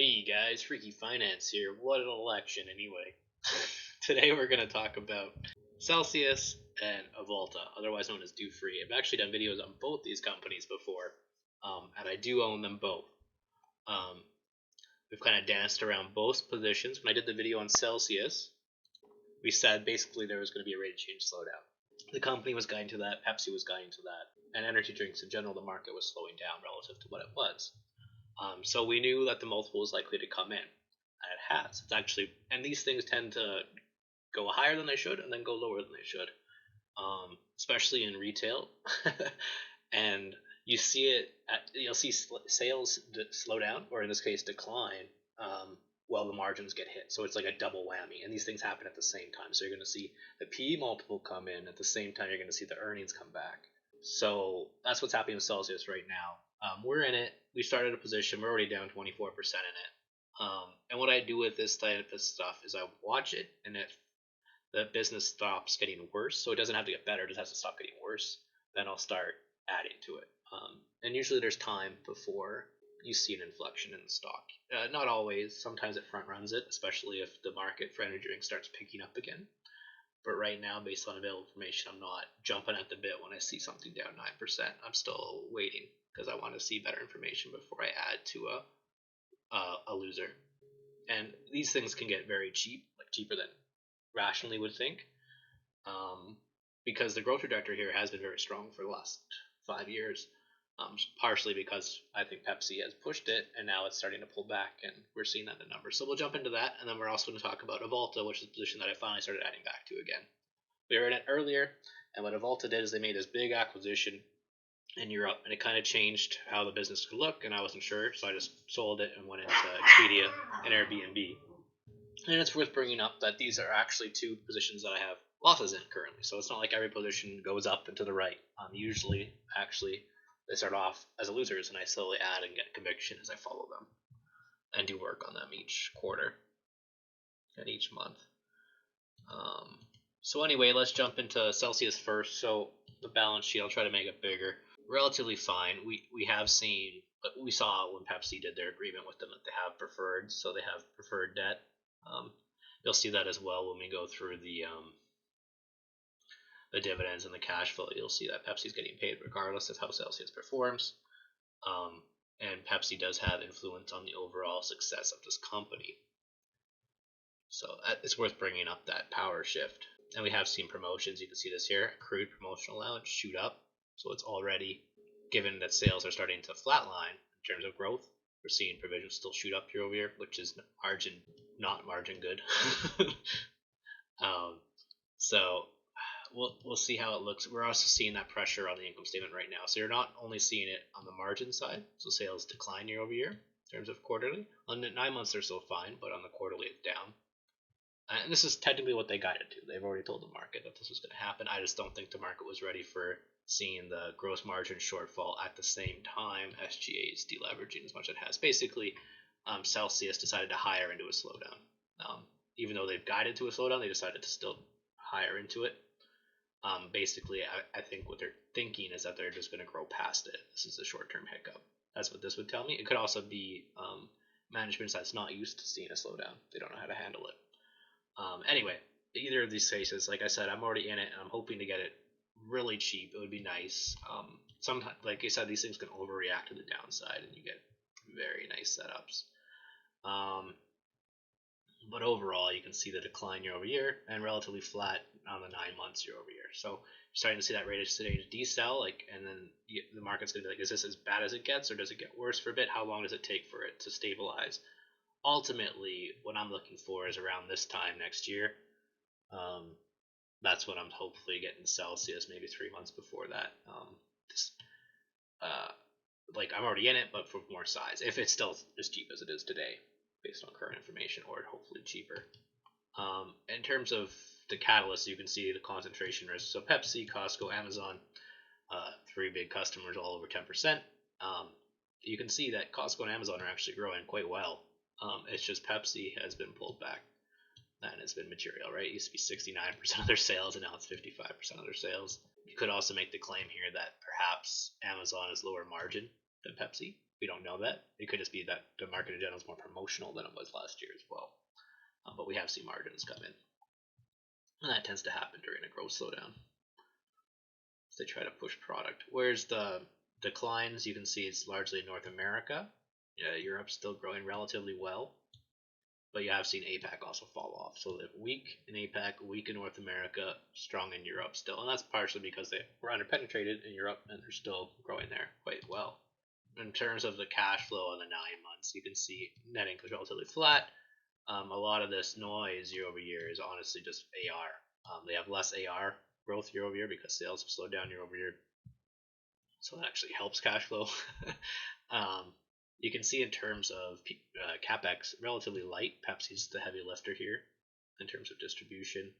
Hey guys, Freaky Finance here. What an election, anyway. Today we're going to talk about Celsius and Avolta, otherwise known as Dufry. I've actually done videos on both these companies before, and I do own them both. Um, we've kind of danced around both positions. When I did the video on Celsius, we said basically there was going to be a rate of change slowdown. The company was guiding to that, Pepsi was guiding to that, and energy drinks in general, the market was slowing down relative to what it was. So we knew that the multiple was likely to come in, and it has. It's actually, and these things tend to go higher than they should, and then go lower than they should, especially in retail. And you'll see sales slow down, or in this case decline, while the margins get hit. So it's like a double whammy, and these things happen at the same time. So you're going to see the PE multiple come in at the same time. You're going to see the earnings come back. So that's what's happening with Celsius right now. We're in it. We started a position. We're already down 24% in it. And what I do with this type of stuff is I watch it, and if the business stops getting worse, so it doesn't have to get better, it just has to stop getting worse, then I'll start adding to it. And usually there's time before you see an inflection in the stock. Not always. Sometimes it front runs it, especially if the market for energy drinks starts picking up again. But right now, based on available information, I'm not jumping at the bit when I see something down 9%. I'm still waiting because I want to see better information before I add to a loser. And these things can get very cheap, like cheaper than rationally would think, because the growth trajectory here has been very strong for the last 5 years. Partially because I think Pepsi has pushed it, and now it's starting to pull back, and we're seeing that in the numbers. So we'll jump into that, and then we're also going to talk about Avolta, which is a position that I finally started adding back to again. We were in it earlier, and what Avolta did is they made this big acquisition in Europe, and it kind of changed how the business could look, and I wasn't sure, so I just sold it and went into Expedia and Airbnb. And it's worth bringing up that these are actually two positions that I have losses in currently, so it's not like every position goes up and to the right. Usually, actually, they start off as losers, and I slowly add and get conviction as I follow them and do work on them each quarter and each month. So anyway, let's jump into Celsius first. So the balance sheet, I'll try to make it bigger. Relatively fine. We have seen, we saw when Pepsi did their agreement with them that they have preferred, so they have preferred debt. You'll see that as well when we go through the dividends and the cash flow. You'll see that Pepsi's getting paid regardless of how Celsius performs. And Pepsi does have influence on the overall success of this company. So it's worth bringing up that power shift. And we have seen promotions. You can see this here, accrued promotional allowance shoot up. So it's already, given that sales are starting to flatline in terms of growth, we're seeing provisions still shoot up year over year, which is not margin good. So we'll see how it looks. We're also seeing that pressure on the income statement right now. So you're not only seeing it on the margin side, so sales decline year over year in terms of quarterly. On the 9 months they're still fine, but on the quarterly it's down. And this is technically what they guided to. They've already told the market that this was going to happen. I just don't think the market was ready for seeing the gross margin shortfall at the same time SGA is deleveraging as much as it has. Basically, Celsius decided to hire into a slowdown. Even though they've guided to a slowdown, they decided to still hire into it. Basically, I think what they're thinking is that they're just going to grow past it. This is a short-term hiccup. That's what this would tell me. It could also be management that's not used to seeing a slowdown. They don't know how to handle it. Anyway, either of these cases, like I said, I'm already in it, and I'm hoping to get it really cheap. It would be nice. Sometimes, like I said, these things can overreact to the downside, and you get very nice setups. But overall, you can see the decline year over year and relatively flat on the 9 months year over year. So you're starting to see that rate of change decel, and then the market's going to be like, is this as bad as it gets, or does it get worse for a bit? How long does it take for it to stabilize? Ultimately, what I'm looking for is around this time next year. That's when I'm hopefully getting Celsius, maybe 3 months before that. I'm already in it, but for more size, if it's still as cheap as it is today, based on current information, or hopefully cheaper. In terms of the catalysts, you can see the concentration risk. So Pepsi, Costco, Amazon, 3 big customers, all over 10%. You can see that Costco and Amazon are actually growing quite well. It's just Pepsi has been pulled back, and it's been material, right? It used to be 69% of their sales, and now it's 55% of their sales. You could also make the claim here that perhaps Amazon is lower margin, than Pepsi. We don't know that. It could just be that the market in general is more promotional than it was last year as well. But we have seen margins come in. And that tends to happen during a growth slowdown. So they try to push product. Where's the declines? You can see it's largely North America. Europe's still growing relatively well. But you have seen APAC also fall off. So weak in APAC, weak in North America, strong in Europe still. And that's partially because they were underpenetrated in Europe and they're still growing there quite well. In terms of the cash flow on the 9 months, you can see net income is relatively flat. A lot of this noise year over year is honestly just AR. They have less AR growth year over year because sales have slowed down year over year. So that actually helps cash flow. You can see in terms of CapEx, relatively light. Pepsi's the heavy lifter here in terms of distribution.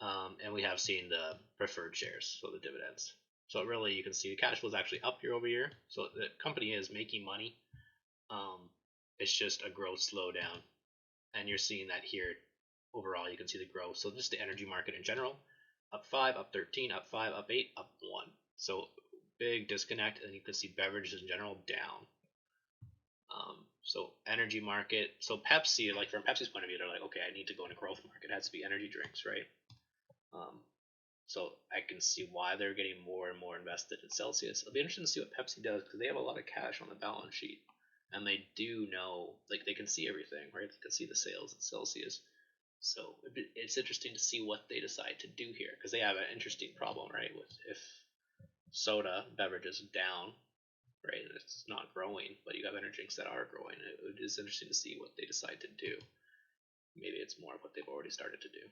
And we have seen the preferred shares, so the dividends. So really, you can see the cash flow is actually up year over year. So the company is making money. It's just a growth slowdown. And you're seeing that here overall. You can see the growth. So just the energy market in general, up 5, up 13, up 5, up 8, up 1. So big disconnect. And you can see beverages in general down. So energy market. So Pepsi, like from Pepsi's point of view, they're like, okay, I need to go in a growth market. It has to be energy drinks, right? So I can see why they're getting more and more invested in Celsius. It'll be interesting to see what Pepsi does because they have a lot of cash on the balance sheet. And they do know, like they can see everything, right? They can see the sales at Celsius. So it's interesting to see what they decide to do here because they have an interesting problem, right? With if soda beverages down, right, and it's not growing, but you have energy drinks that are growing. It is interesting to see what they decide to do. Maybe it's more of what they've already started to do.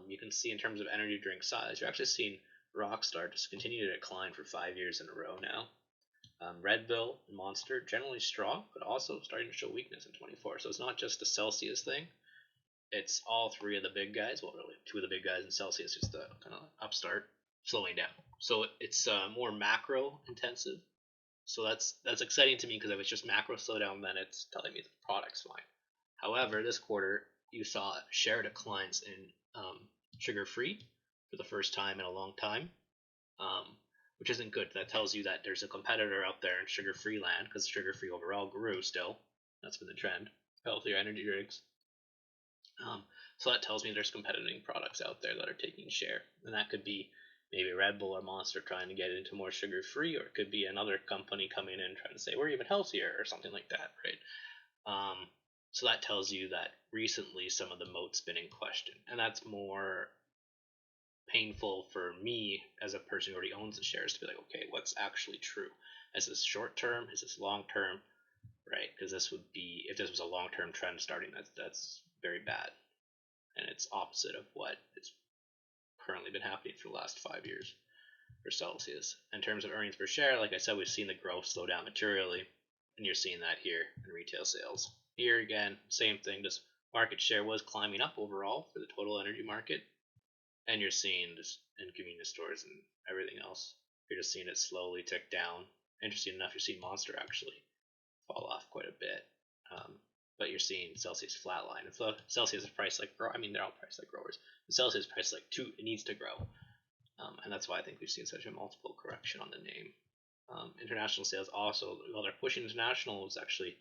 You can see in terms of energy drink size, you're actually seeing Rockstar just continue to decline for 5 years in a row now. Red Bull and Monster generally strong, but also starting to show weakness in 24. So it's not just a Celsius thing. It's all three of the big guys. Well, really, two of the big guys in Celsius, just the kind of upstart, slowing down. So it's more macro intensive. So that's exciting to me because if it's just macro slowdown, then it's telling me the product's fine. However, this quarter you saw share declines in sugar-free for the first time in a long time, which isn't good. That tells you that there's a competitor out there in sugar-free land because sugar-free overall grew still. That's been the trend. Healthier energy drinks. So that tells me there's competing products out there that are taking share, and that could be maybe Red Bull or Monster trying to get into more sugar-free, or it could be another company coming in trying to say we're even healthier or something like that, right? So that tells you that recently some of the moat's been in question, and that's more painful for me as a person who already owns the shares to be like, okay, what's actually true? Is this short term? Is this long term? Right? Because this would be, if this was a long term trend starting, that's very bad, and it's opposite of what it's currently been happening for the last 5 years for Celsius. In terms of earnings per share, like I said, we've seen the growth slow down materially, and you're seeing that here in retail sales. Here again, same thing, just market share was climbing up overall for the total energy market, and you're seeing this in convenience stores and everything else. You're just seeing it slowly tick down. Interesting enough, you're seeing Monster actually fall off quite a bit, but you're seeing Celsius flatline. If Celsius is priced like grow, I mean they're all priced like growers. The Celsius price like 2, it needs to grow, and that's why I think we've seen such a multiple correction on the name. International sales also, while they're pushing international, was actually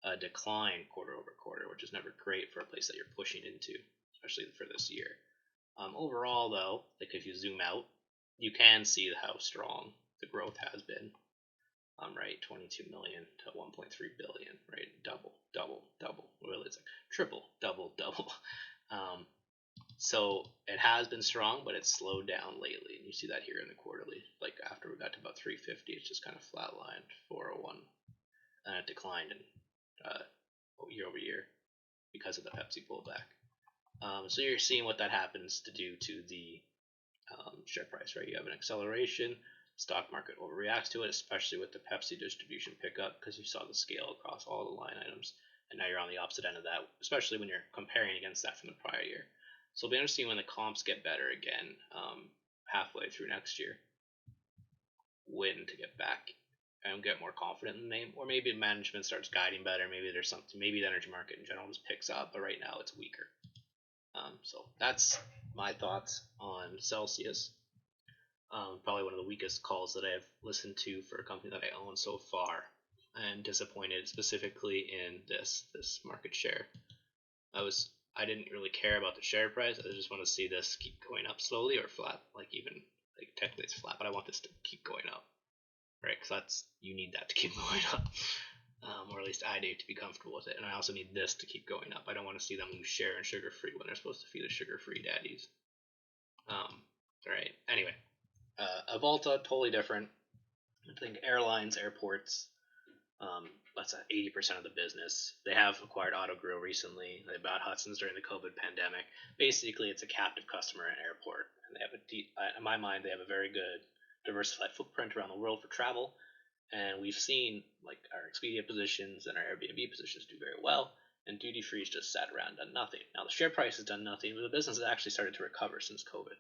a decline quarter over quarter, which is never great for a place that you're pushing into, especially for this year. Overall, though, like if you zoom out, you can see how strong the growth has been. Right, 22 million to 1.3 billion, right? Double. Really, it's like triple, double. So it has been strong, but it's slowed down lately, and you see that here in the quarterly. Like after we got to about 350, it's just kind of flatlined 401, and it declined in year over year because of the Pepsi pullback. So you're seeing what that happens to do to the share price, right? You have an acceleration. Stock market overreacts to it, especially with the Pepsi distribution pickup, because you saw the scale across all the line items, and now you're on the opposite end of that, especially when you're comparing against that from the prior year. So it'll be interesting when the comps get better again, halfway through next year, when to get back and get more confident in the name, or maybe management starts guiding better. Maybe there's something. Maybe the energy market in general just picks up, but right now it's weaker. So that's my thoughts on Celsius. Probably one of the weakest calls that I've listened to for a company that I own so far, and disappointed specifically in this market share. I didn't really care about the share price. I just want to see this keep going up slowly or flat. Like technically it's flat, but I want this to keep going up, right? Because you need that to keep going up, or at least I do to be comfortable with it. And I also need this to keep going up. I don't want to see them lose share in sugar free when they're supposed to feed the sugar free daddies. Right. Anyway, Avolta, totally different. I think airlines, airports, that's 80% of the business. They have acquired Autogrill recently. They bought Hudson's during the COVID pandemic. Basically, it's a captive customer at an airport, and they have in my mind, they have a very good diversified footprint around the world for travel. And we've seen like our Expedia positions and our Airbnb positions do very well, and duty free's just sat around done nothing. Now the share price has done nothing, but the business has actually started to recover since COVID.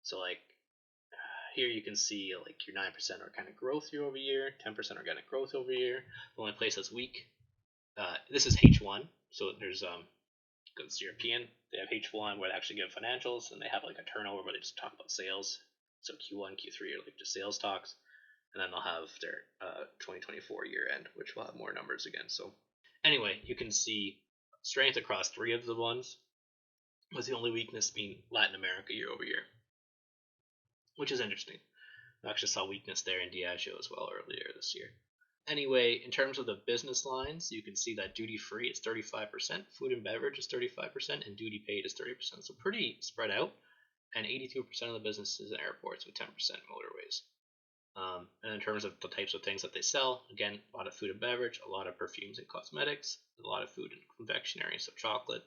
So like here you can see like your 9% organic growth year over year, 10% organic growth over year. The only place that's weak, this is H1, so there's because it's European, they have H1 where they actually give financials, and they have like a turnover where they just talk about sales. So Q1, Q3 are like just sales talks, and then they'll have their 2024 year end, which will have more numbers again. So anyway, you can see strength across three of the ones, with the only weakness being Latin America year over year, which is interesting. I actually saw weakness there in Diageo as well earlier this year. Anyway, in terms of the business lines, you can see that duty free is 35%, food and beverage is 35%, and duty paid is 30%. So pretty spread out. And 82% of the business is in airports with 10% motorways. And in terms of the types of things that they sell, again, a lot of food and beverage, a lot of perfumes and cosmetics, a lot of food and confectionery, so chocolate.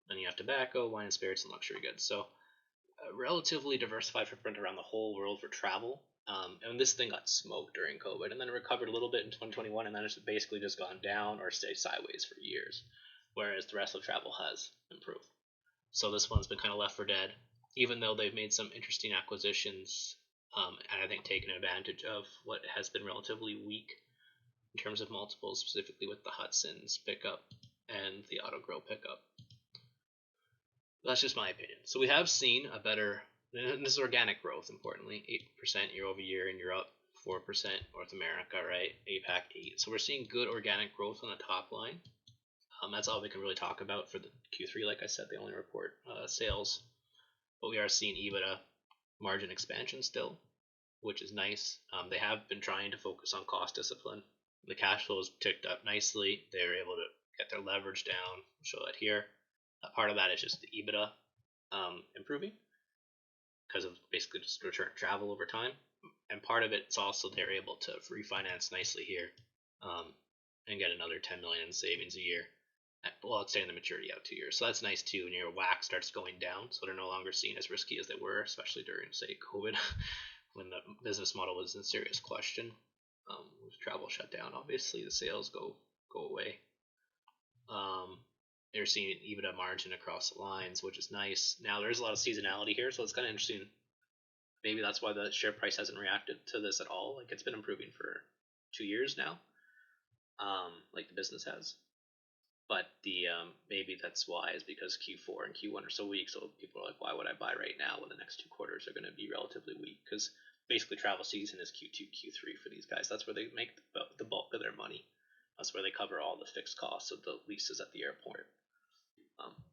Then you have tobacco, wine and spirits, and luxury goods. So a relatively diversified footprint around the whole world for travel. And this thing got smoked during COVID, and then it recovered a little bit in 2021, and then it's basically just gone down or stayed sideways for years, whereas the rest of travel has improved. So this one's been kind of left for dead, even though they've made some interesting acquisitions, and I think taken advantage of what has been relatively weak in terms of multiples, specifically with the Hudson's pickup and the Autogrill pickup. That's just my opinion. So we have seen a better, and this is organic growth, importantly, 8% year over year in Europe, 4% North America, right? APAC 8. So we're seeing good organic growth on the top line. That's all we can really talk about for the Q3. Like I said, they only report sales, but we are seeing EBITDA margin expansion still, which is nice. They have been trying to focus on cost discipline. The cash flows ticked up nicely. They were able to get their leverage down. I'll show that here. Part of that is just the EBITDA improving because of basically just return travel over time, and part of it's also they're able to refinance nicely here and get another 10 million in savings a year. Well, extending the maturity out 2 years, so that's nice too. And your WACC starts going down, so they're no longer seen as risky as they were, especially during, say, COVID, when the business model was in serious question. With travel shut down, obviously the sales go away. They're seeing an EBITDA margin across the lines, which is nice. Now there's a lot of seasonality here, so it's kind of interesting. Maybe that's why the share price hasn't reacted to this at all. Like it's been improving for 2 years now, like the business has. But the maybe that's why is because Q4 and Q1 are so weak. So people are like, why would I buy right now when the next 2 quarters are going to be relatively weak? Because basically travel season is Q2, Q3 for these guys. That's where they make the bulk of their money. That's where they cover all the fixed costs of the leases at the airport.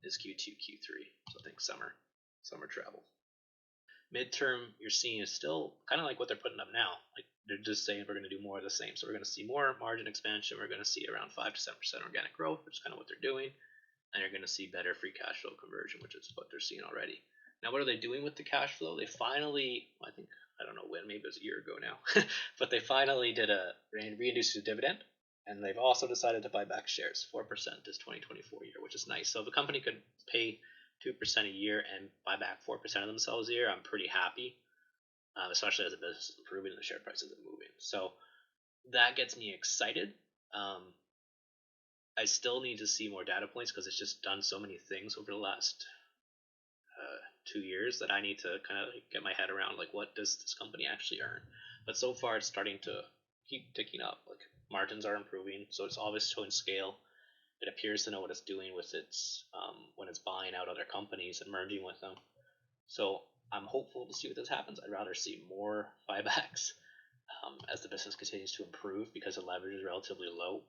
Is Q2, Q3. So I think summer travel. Midterm, you're seeing is still kind of like what they're putting up now. Like they're just saying we're going to do more of the same. So we're going to see more margin expansion. We're going to see around 5 to 7% organic growth, which is kind of what they're doing. And you're going to see better free cash flow conversion, which is what they're seeing already. Now, what are they doing with the cash flow? They finally, I don't know when, maybe it was a year ago now, but they finally reintroduced a dividend. And they've also decided to buy back shares, 4% this 2024 year, which is nice. So if a company could pay 2% a year and buy back 4% of themselves a year, I'm pretty happy, especially as the business is improving and the share price isn't moving. So that gets me excited. I still need to see more data points because it's just done so many things over the last 2 years that I need to kind of get my head around, like what does this company actually earn? But so far it's starting to keep ticking up. Like margins are improving, so it's always showing scale. It appears to know what it's doing with its when it's buying out other companies and merging with them. So I'm hopeful to see what this happens. I'd rather see more buybacks as the business continues to improve because the leverage is relatively low.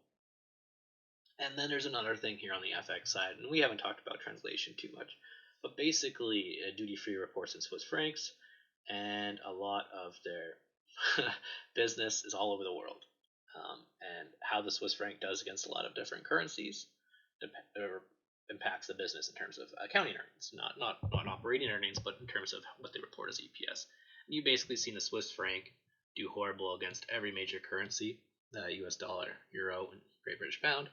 And then there's another thing here on the FX side, and we haven't talked about translation too much, but basically duty free reports in Swiss francs, and a lot of their business is all over the world. And how the Swiss franc does against a lot of different currencies impacts the business in terms of accounting earnings, not operating earnings, but in terms of what they report as EPS. And you basically seen the Swiss franc do horrible against every major currency, the US dollar, euro, and Great British pound.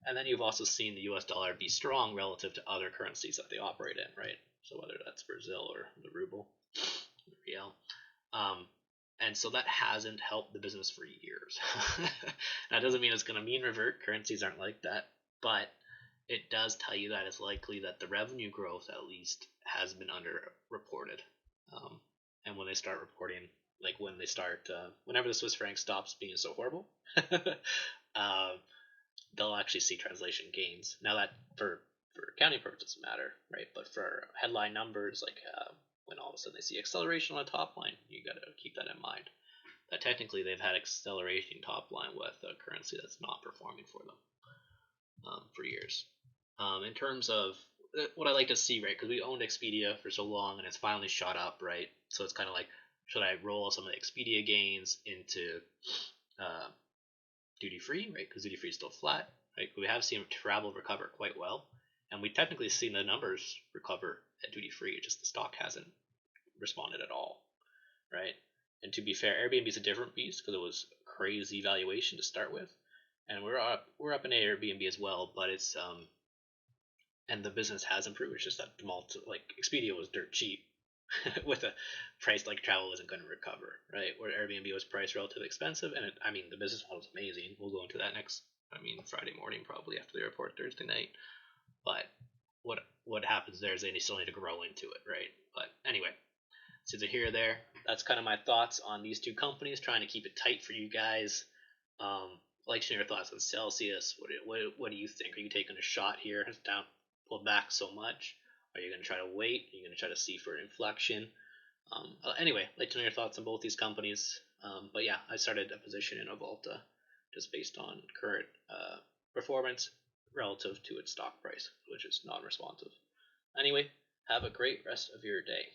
And then you've also seen the US dollar be strong relative to other currencies that they operate in, right? So whether that's Brazil or the ruble, the real. And so that hasn't helped the business for years. That doesn't mean it's going to mean revert. Currencies aren't like that. But it does tell you that it's likely that the revenue growth, at least, has been underreported. And when they start reporting, like whenever the Swiss franc stops being so horrible, they'll actually see translation gains. Now that for accounting purposes matter, right? But for headline numbers, like when all of a sudden they see acceleration on the top line, you got to keep that in mind. That technically they've had acceleration top line with a currency that's not performing for them for years. In terms of what I like to see, right? Because we owned Expedia for so long and it's finally shot up, right? So it's kind of like, should I roll some of the Expedia gains into duty free, right? Because duty free is still flat, right? We have seen travel recover quite well, and we technically seen the numbers recover at duty free. Just the stock hasn't responded at all, right? And to be fair, Airbnb is a different beast because it was crazy valuation to start with, and we're up in Airbnb as well, but it's and the business has improved. It's just that like Expedia was dirt cheap with a price like travel isn't going to recover, right? Where Airbnb was priced relatively expensive, and the business model is amazing. We'll go into that Friday morning probably after they report Thursday night. But what happens there is they still need to grow into it, right? But anyway, it's either here or there. That's kind of my thoughts on these two companies. Trying to keep it tight for you guys. Like to know your thoughts on Celsius. What do you think? Are you taking a shot here? Has down pulled back so much? Are you going to try to wait? Are you going to try to see for inflection? Anyway, I'd like to know your thoughts on both these companies. But yeah, I started a position in Avolta just based on current performance relative to its stock price, which is non-responsive. Anyway, have a great rest of your day.